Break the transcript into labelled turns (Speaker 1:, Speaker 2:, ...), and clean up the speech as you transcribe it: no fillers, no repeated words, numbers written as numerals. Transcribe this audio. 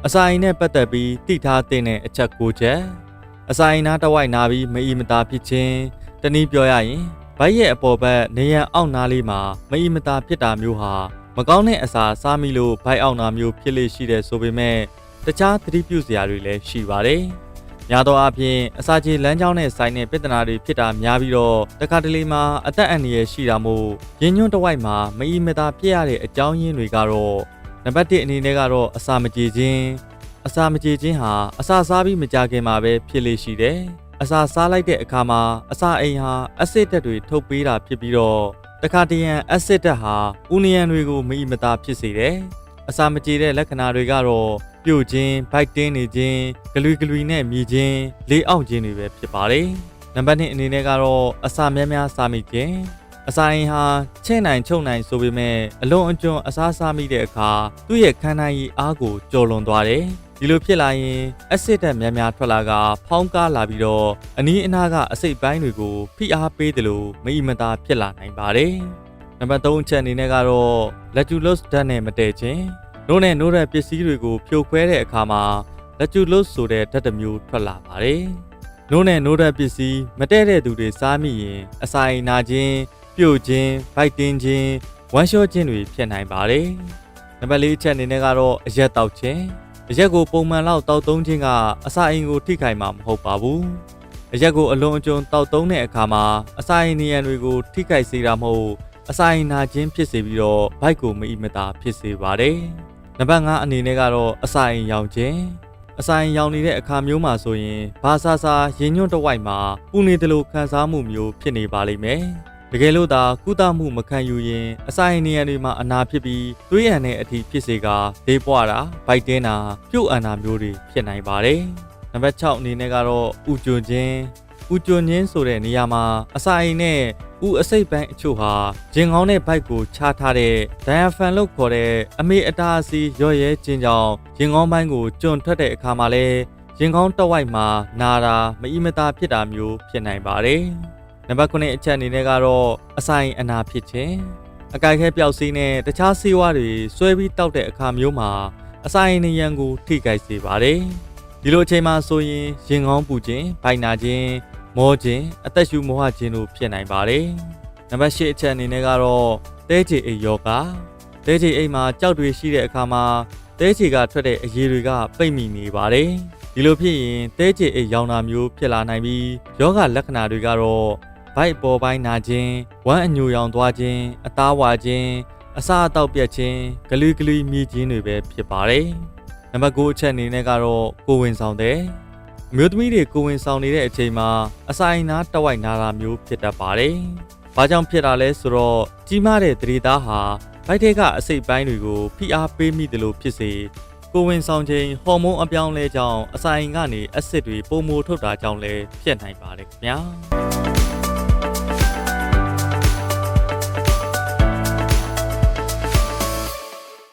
Speaker 1: အစာအိမ်နဲ့ပတ်သက်ပြီးသိထားတဲ့အချက်၉ချက်အစာအိမ်နားတစ်ဝိုက်နာပြီးမအီမတာဖြစ်ခြင်းတနည်းပြောရရင်ဗိုက်ရဲ့အပေါ်ဘက်နေရန်အောက်နားလေးမှာမအီမတာဖြစ်တာမျိုးဟာမကောင်းတဲ့အစာစားမိလို့ဗိုက်အောက်နာမျိုးဖြစ်လေရှိတယ်ဆိုပေမဲ့တခြားသတိပြုစရာတွေလည်းရှိပါတယ်။များသောအားဖြင့်အစာချေလမ်းကြောင်းနဲ့ဆိုင်တဲ့ပြဿနာတွေဖြစ်တာများပြီးတော့တခါတလေမှာအသက်အန္တရာယ်ရှိတာမို့ရင်းညွန့်တစ်ဝိုက်မှာမအီမတာဖြစ်ရတဲ့အကြောင်းရင်းတွေကတော့နံပါတ်1အနေနဲ့ကတော့အစာမကြေခြင်းဟာအစာစားပြီးမကြခင်မှာပဲဖြစ်လေရှိတယ်။အစာစားလိုက်တဲ့အခါမှာအစာအိမ်ဟာအက်ဆစ်ဓာတ်တွေထုတ်ပေးတာဖြစ်ပြီးတော့တခါတရံအက်ဆစ်ဓာတ်ဟာဥနီယန်တွေကိုမအီမတာဖြစ်စေတယ်။အစာမကြေတဲ့လက္ခဏာတွေကတော့ပြို့ခြင်း၊ဗိုက်တင်းနေခြင်း၊ဂလွီနဲ့မြည်ခြင်း၊လေအောင့်ခြင်းတွေပဲဖြစ်ပါတယ်။နံပါတ်2အနေနဲ့ကတော့အစာများစားမိခြင်းအစာအိမ်ဟာချဲ့နိုင်ချုပ်နိုင်ဆိုပေမဲ့အလွန်အကျွံအစားစားမိတဲ့အခါသူ့ရဲ့ခန္ဓာရည်အားကိုကျော်လွန်သွားတယ်။ဒီလိုဖြစ်လာရင်အက်ဆစ်ဓာတ်များထွက်လာကဖောင်းကားလာပြီးတော့အနီးအနားကအစိတ်ပိုင်းတွေကိုဖိအားပေးတယ်လို့မအီမတာဖြစ်လာနိုင်ပါတယ်။နံပါတ်3အချက်အနေနဲ့ကတော့လက်ကျူလော့စ်ဓာတ်နဲ့မတည့်ခြင်းနို့နဲ့နို့တဲ့ပစ္စည်းတွေကိုဖြိုခွဲတဲ့အခါမှာလက်ကျူလော့စ်ဆိုတဲ့ဓာတ်တစ်မျိုးထွက်လာပါတယ်။နို့နဲ့နို့တဲ့ပစ္စည်းမတည့်တဲ့သူတွေစားမိရင်အစာအိမ်နာခြင်းပြို့ခြင်းဗိုက်တင်းခြင်းဝမ်းလျှောခြင်းတွေဖြစ်နိုင်ပါတယ်။နံပါတ်4အချက်အနေနဲ့ကတော့အရက်တောက်ခြင်းအရက်ကိုပုံမှန်လောက်တောက်သုံးခြင်းကအစာအိမ်ကိုထိခိုက်မှာမဟုတ်ပါဘူး။အရက်ကိုအလွန်အကျွံတောက်သုံးတဲ့အခါမှာအစာအိမ်နေရန်တွေကိုထိခိုက်စေတာမဟုတ်အစာအိမ်နာခြင်းဖြစ်စေပြီးတော့ဗိုက်ကိုမအီမတာဖြစ်စေပါတယ်။နံပါတ်5အနေနဲ့ကတော့အစာအိမ်ရောင်ခြင်းအစာအိမ်ရောင်နေတဲ့အခါမျိုးမှာဆိုရင်ဘာသာရင်းညွန့်တစ်ဝိုက်မှာပူနေတယ်လို့ခံစားမှုမျိုးဖြစ်နေပါလိမ့်မယ်။တကယ်လို့သာကုသမှုမခံယူရင်အစာအိမ်နေရာတွေမှာအနာဖြစ်ပြီးသွေးရန်တဲ့အထိဖြစ်စေကဒေးပွားတာဗိုက်တင်းတာပြုတ်အန်တာမျိုးတွေဖြစ်နိုင်ပါတယ်။နံပါတ်6အနေနဲ့ကတော့ဥကျွံခြင်းဆိုတဲ့နေရာမှာအစာအိမ်နဲ့ဥအစိတ်ပိုင်းအချို့ဟာဂျင်ကောင်းတဲ့ဗိုက်ကိုချထားတဲ့ဒိုင်ယာဖန်လို့ခေါ်တဲ့အမေအတားအစီရော့ရဲခြင်းကြောင့်ဂျင်ကောင်းပိုင်းကိုကျွံထွက်တဲ့အခါမှာလဲဂျင်ကောင်းတစ်ဝိုက်မှာနာတာမအီမတာဖြစ်တာမျိုးဖြစ်နိုင်ပါတယ်။နံပါတ်9အချက်အနေနဲ့ကတော့အစာအိမ်အနာဖြစ်ခြင်းအကိုက်ခဲပျောက်စီးနဲ့တခြားဆေးဝါးတွေဆွဲပြီးတောက်တဲ့အခါမျိုးမှာအစာအိမ်နေရန်ကိုထိခိုက်စေပါတယ်။ဒီလိုအချိန်မှာဆိုရင်ရင်ကောင်းပူခြင်း၊ဗိုက်နာခြင်းမောခြင်းအသက်ရှူမောဟခြင်းတို့ဖြစ်နိုင်ပါတယ်။နံပါတ်10အချက်အနေနဲ့ကတော့သဲချေအိတ်ယောဂသဲချေအိတ်မှာကြောက်တွေရှိတဲ့အခါမှာသဲချေကထွက်တဲ့အရည်တွေကပိတ်မိနေပါတယ်။ဒီလိုဖြစ်ရင်သဲချေအိတ်ရောင်တာမျိုးဖြစ်လာနိုင်ပြီးယောဂလက္ခဏာတွေကတော့ဗိုက်ပေါ်ပိုင်းနာခြင်းဝမ်းအညိုရောင်သွားခြင်းအသားဝါခြင်းအစာအသောက်ပြတ်ခြင်းဂလွီမြည်ခြင်းတွေပဲဖြစ်ပါတယ်။နံပါတ်9အချက်အနေနဲ့ကတော့ကိုယ်ဝန်ဆောင်တဲ့အမျိုးသမီးတွေကိုယ်ဝန်ဆောင်နေတဲ့အချိန်မှာအစာအိမ်နားတစ်ဝိုက်နာတာမျိုးဖြစ်တတ်ပါတယ်။ဘာကြောင့်ဖြစ်တာလဲဆိုတော့ကြီးမားတဲ့သတိသားဟာဗိုက်ထဲကအစိတ်ပိုင်းတွေကိုဖိအားပေးမိတယ်လို့ဖြစ်စေကိုယ်ဝန်ဆောင်ခြင်းဟော်မုန်းအပြောင်းလဲကြောင့်အစာအိမ်ကနေအက်ဆစ်တွေပုံမိုထုတ်တာကြောင့်လည်းဖြစ်နိုင်ပါတယ်ခင်ဗျာ။